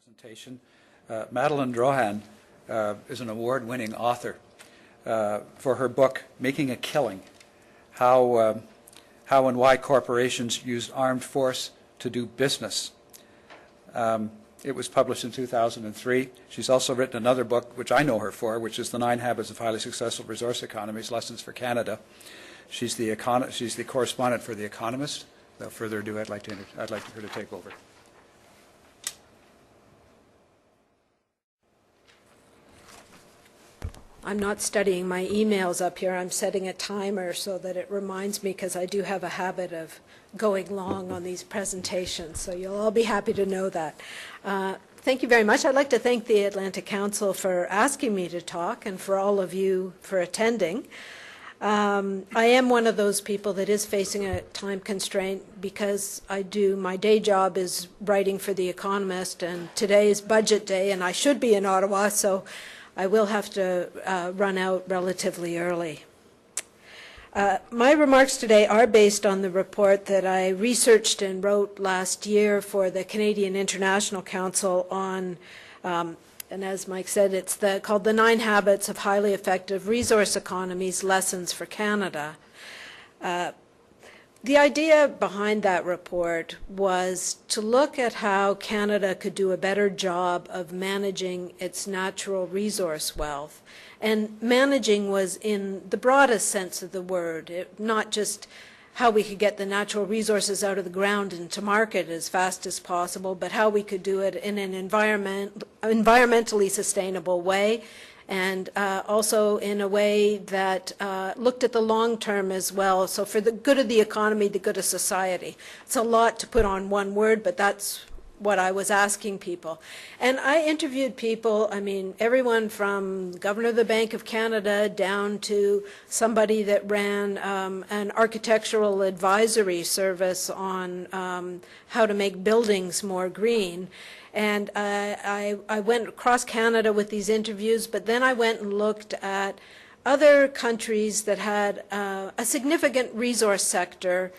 presentation. Madelaine Drohan is an award-winning author for her book, Making a Killing, how and why corporations use armed force to do business. It was published in 2003. She's also written another book, which I know her for, which is The 9 Habits of Highly Successful Resource Economies, Lessons for Canada. She's the correspondent for The Economist. Without further ado, I'd like her to take over. I'm not studying my emails up here. I'm setting a timer so that it reminds me, because I do have a habit of going long on these presentations, so you'll all be happy to know that. Thank you very much. I'd like to thank the Atlantic Council for asking me to talk and for all of you for attending. I am one of those people that is facing a time constraint because my day job is writing for The Economist, and today is budget day and I should be in Ottawa, so I will have to run out relatively early. My remarks today are based on the report that I researched and wrote last year for the Canadian International Council on, and as Mike said, it's called The 9 Habits of Highly Effective Resource Economies, Lessons for Canada. The idea behind that report was to look at how Canada could do a better job of managing its natural resource wealth. And managing was in the broadest sense of the word, not just how we could get the natural resources out of the ground and to market as fast as possible, but how we could do it in an environmentally sustainable way, and also in a way that looked at the long term as well, so for the good of the economy, the good of society. It's a lot to put on one word, but that's what I was asking people. And I interviewed people, everyone from the Governor of the Bank of Canada down to somebody that ran an architectural advisory service on how to make buildings more green. And I went across Canada with these interviews, but then I went and looked at other countries that had a significant resource sector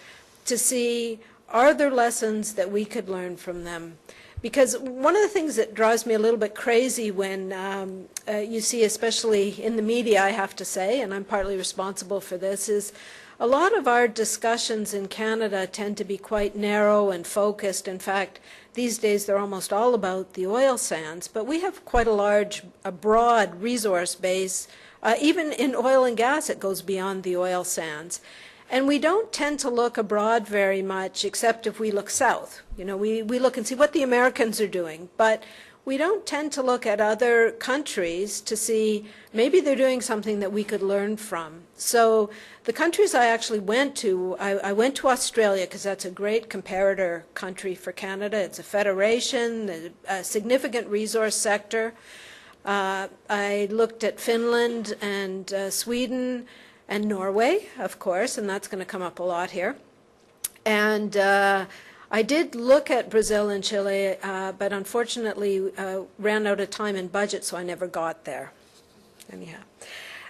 to see, are there lessons that we could learn from them? Because one of the things that drives me a little bit crazy when you see, especially in the media, I have to say, and I'm partly responsible for this, is a lot of our discussions in Canada tend to be quite narrow and focused. In fact, these days they're almost all about the oil sands, but we have quite a broad resource base. Even in oil and gas, it goes beyond the oil sands. And we don't tend to look abroad very much, except if we look south. We look and see what the Americans are doing, but we don't tend to look at other countries to see maybe they're doing something that we could learn from. So the countries I actually went to, I went to Australia because that's a great comparator country for Canada. It's a federation, a significant resource sector. I looked at Finland and Sweden and Norway, of course, and that's going to come up a lot here. And I did look at Brazil and Chile, but unfortunately ran out of time and budget, so I never got there. Anyhow,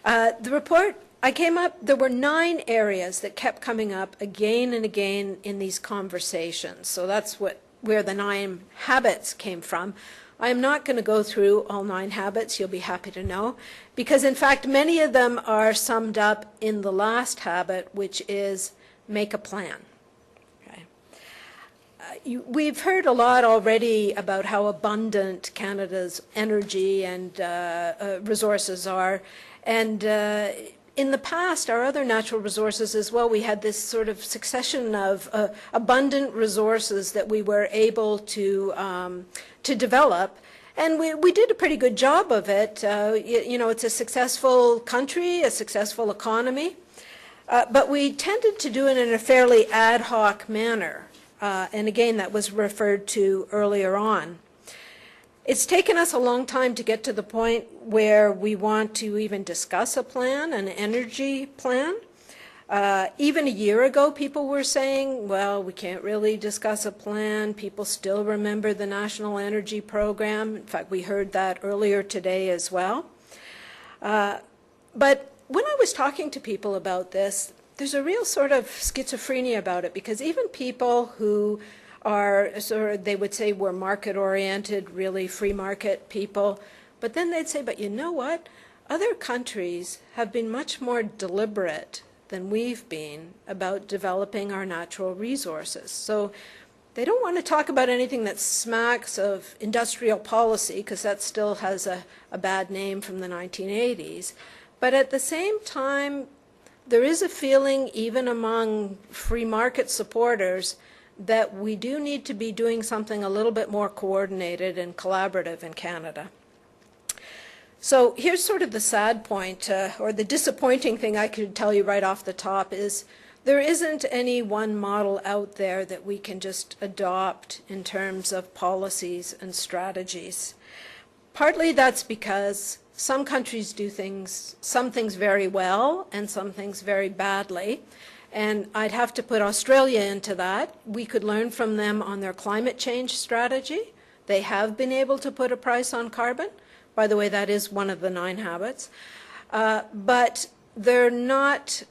the report, there were 9 areas that kept coming up again and again in these conversations. So that's where the 9 habits came from. I am not going to go through all 9 habits, you'll be happy to know, because in fact many of them are summed up in the last habit, which is make a plan. Okay. We've heard a lot already about how abundant Canada's energy and resources are, and in the past, our other natural resources as well, we had this sort of succession of abundant resources that we were able to develop, and we did a pretty good job of it. It's a successful country, a successful economy, but we tended to do it in a fairly ad hoc manner, and again, that was referred to earlier on. It's taken us a long time to get to the point where we want to even discuss a plan, an energy plan. Even a year ago, people were saying, well, we can't really discuss a plan. People still remember the National Energy Program. In fact, we heard that earlier today as well. But when I was talking to people about this, there's a real sort of schizophrenia about it, because even people who are sort of, they would say we're market-oriented, really free market people. But then they'd say, but you know what? Other countries have been much more deliberate than we've been about developing our natural resources. So they don't want to talk about anything that smacks of industrial policy, because that still has a bad name from the 1980s. But at the same time, there is a feeling, even among free market supporters, that we do need to be doing something a little bit more coordinated and collaborative in Canada. So here's sort of the sad point, or the disappointing thing I could tell you right off the top is there isn't any one model out there that we can just adopt in terms of policies and strategies. Partly that's because some countries do some things very well and some things very badly. And I'd have to put Australia into that. We could learn from them on their climate change strategy. They have been able to put a price on carbon. By the way, that is one of the 9 habits. But they're not,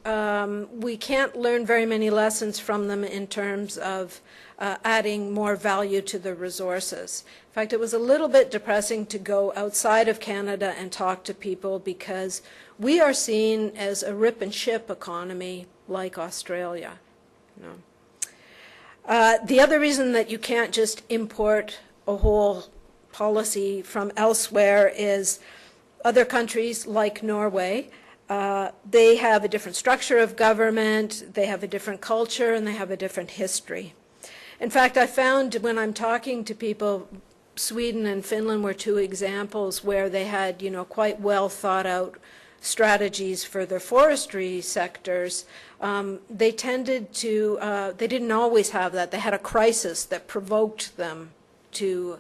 we can't learn very many lessons from them in terms of adding more value to the resources. In fact, it was a little bit depressing to go outside of Canada and talk to people, because we are seen as a rip and ship economy like Australia. The other reason that you can't just import a whole policy from elsewhere is other countries like Norway, they have a different structure of government, they have a different culture, and they have a different history. In fact, I found when I'm talking to people, Sweden and Finland were 2 examples where they had, quite well thought out strategies for their forestry sectors. They tended to, they didn't always have that. They had a crisis that provoked them to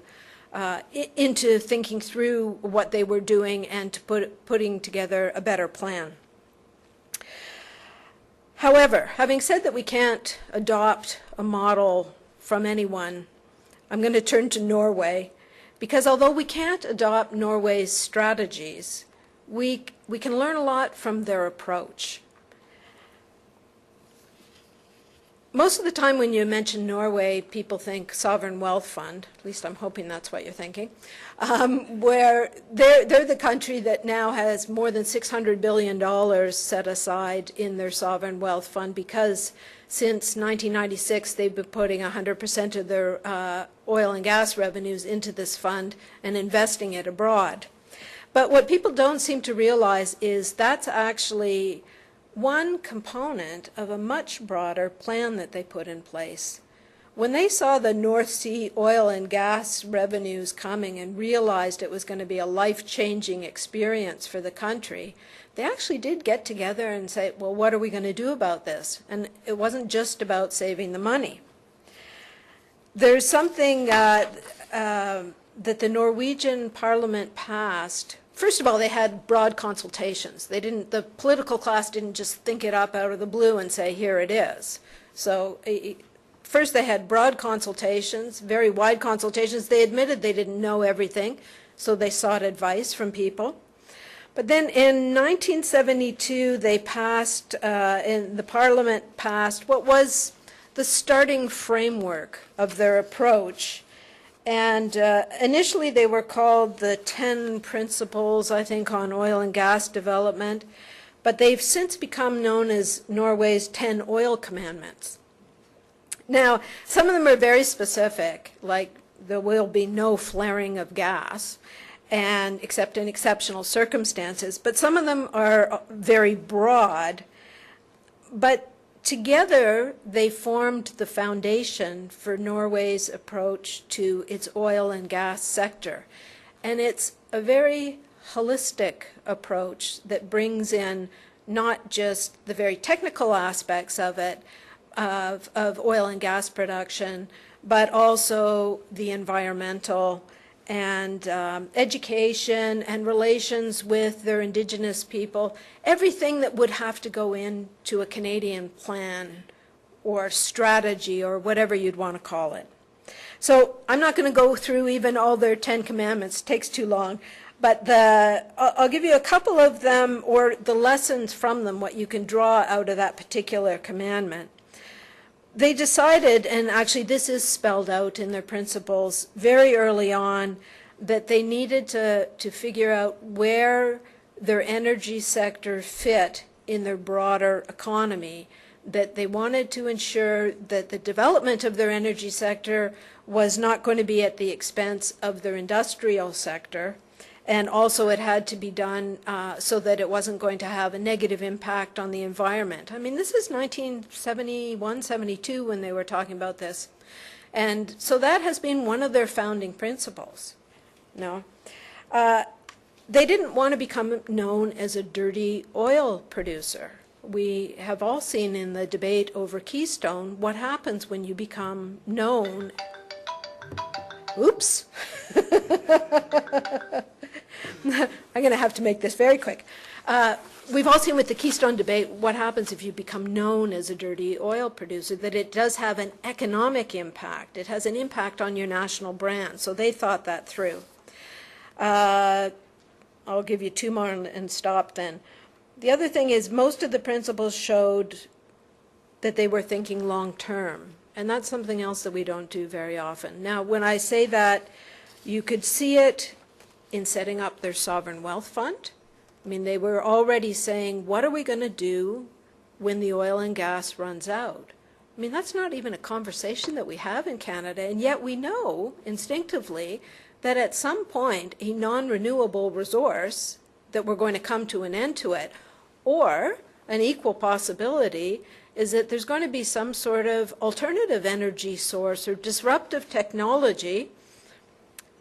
into thinking through what they were doing and to putting together a better plan. However, having said that we can't adopt a model from anyone, I'm going to turn to Norway, because although we can't adopt Norway's strategies, we can learn a lot from their approach. Most of the time when you mention Norway, people think sovereign wealth fund. At least I'm hoping that's what you're thinking. Where they're the country that now has more than $600 billion set aside in their sovereign wealth fund, because since 1996 they've been putting 100% of their oil and gas revenues into this fund and investing it abroad. But what people don't seem to realize is that's actually one component of a much broader plan that they put in place. When they saw the North Sea oil and gas revenues coming and realized it was going to be a life-changing experience for the country, they actually did get together and say, well, what are we going to do about this? And it wasn't just about saving the money. There's something that the Norwegian Parliament passed. First of all, they had broad consultations. The political class didn't just think it up out of the blue and say, here it is. So first they had broad consultations, very wide consultations. They admitted they didn't know everything, so they sought advice from people. But then in 1972, they passed, the Parliament passed what was the starting framework of their approach. And initially they were called the 10 Principles, I think, on oil and gas development. But they've since become known as Norway's 10 Oil Commandments. Now, some of them are very specific, like there will be no flaring of gas, and except in exceptional circumstances. But some of them are very broad. But together, they formed the foundation for Norway's approach to its oil and gas sector. And it's a very holistic approach that brings in not just the very technical aspects of it, of oil and gas production, but also the environmental and education and relations with their Indigenous people, everything that would have to go into a Canadian plan or strategy or whatever you'd want to call it. So I'm not going to go through even all their 10 commandments, it takes too long, but I'll give you a couple of them, or the lessons from them, what you can draw out of that particular commandment. they decided, and actually this is spelled out in their principles very early on, that they needed to figure out where their energy sector fit in their broader economy, that they wanted to ensure that the development of their energy sector was not going to be at the expense of their industrial sector, and also it had to be done so that it wasn't going to have a negative impact on the environment. I mean, this is 1971, 72 when they were talking about this. And so that has been one of their founding principles. No. They didn't want to become known as a dirty oil producer. We have all seen in the debate over Keystone what happens when you become known. Oops. I'm going to have to make this very quick. We've all seen with the Keystone debate what happens if you become known as a dirty oil producer, that it does have an economic impact. It has an impact on your national brand. So they thought that through. I'll give you two more and stop then. The other thing is most of the principles showed that they were thinking long term, and that's something else that we don't do very often. Now, when I say that, you could see it in setting up their sovereign wealth fund. I mean, they were already saying, what are we going to do when the oil and gas runs out? I mean, that's not even a conversation that we have in Canada, and yet we know instinctively that at some point a non-renewable resource that we're going to come to an end to it, or an equal possibility is that there's going to be some sort of alternative energy source or disruptive technology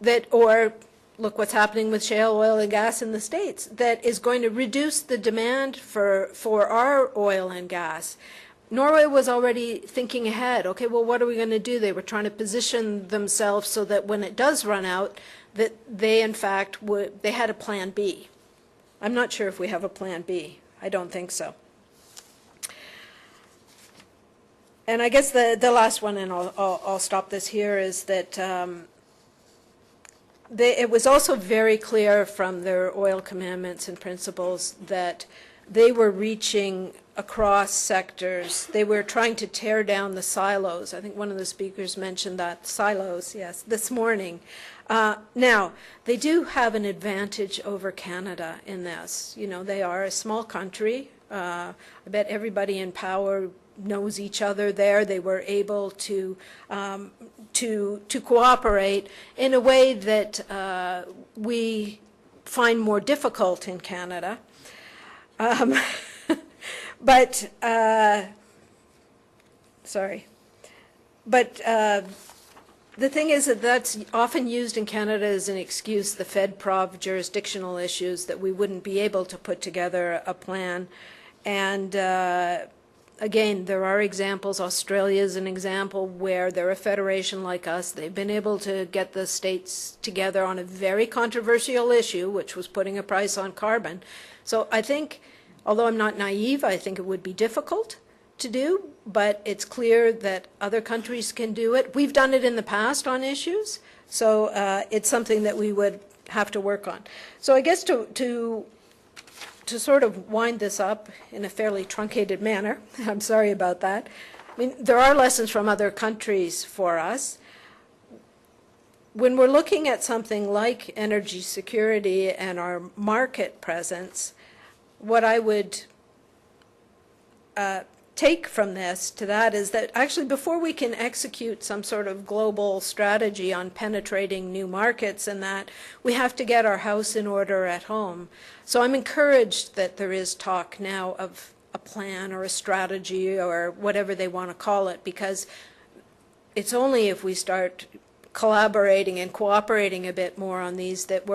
that, or look what's happening with shale oil and gas in the States, that is going to reduce the demand for our oil and gas. Norway was already thinking ahead. Okay, well, what are we going to do? They were trying to position themselves so that when it does run out, that they, in fact, they had a plan B. I'm not sure if we have a plan B. I don't think so. And I guess the last one, and I'll stop this here, is that it was also very clear from their oil commandments and principles that they were reaching across sectors. They were trying to tear down the silos. I think one of the speakers mentioned that, silos, yes, this morning. Now, they do have an advantage over Canada in this. You know, they are a small country. I bet everybody in power knows each other there. They were able to cooperate in a way that we find more difficult in Canada. But the thing is that that's often used in Canada as an excuse, the Fed-Prov jurisdictional issues, that we wouldn't be able to put together a plan. And again, there are examples. Australia is an example where they're a federation like us. They've been able to get the states together on a very controversial issue, which was putting a price on carbon. So I think, although I'm not naive, I think it would be difficult to do, but it's clear that other countries can do it. We've done it in the past on issues, so it's something that we would have to work on. So I guess to sort of wind this up in a fairly truncated manner, I'm sorry about that. I mean, there are lessons from other countries for us. When we're looking at something like energy security and our market presence, what I would take from this to that is that actually before we can execute some sort of global strategy on penetrating new markets and that, we have to get our house in order at home. So I'm encouraged that there is talk now of a plan or a strategy or whatever they want to call it, because it's only if we start collaborating and cooperating a bit more on these that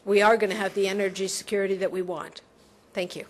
we are going to have the energy security that we want. Thank you.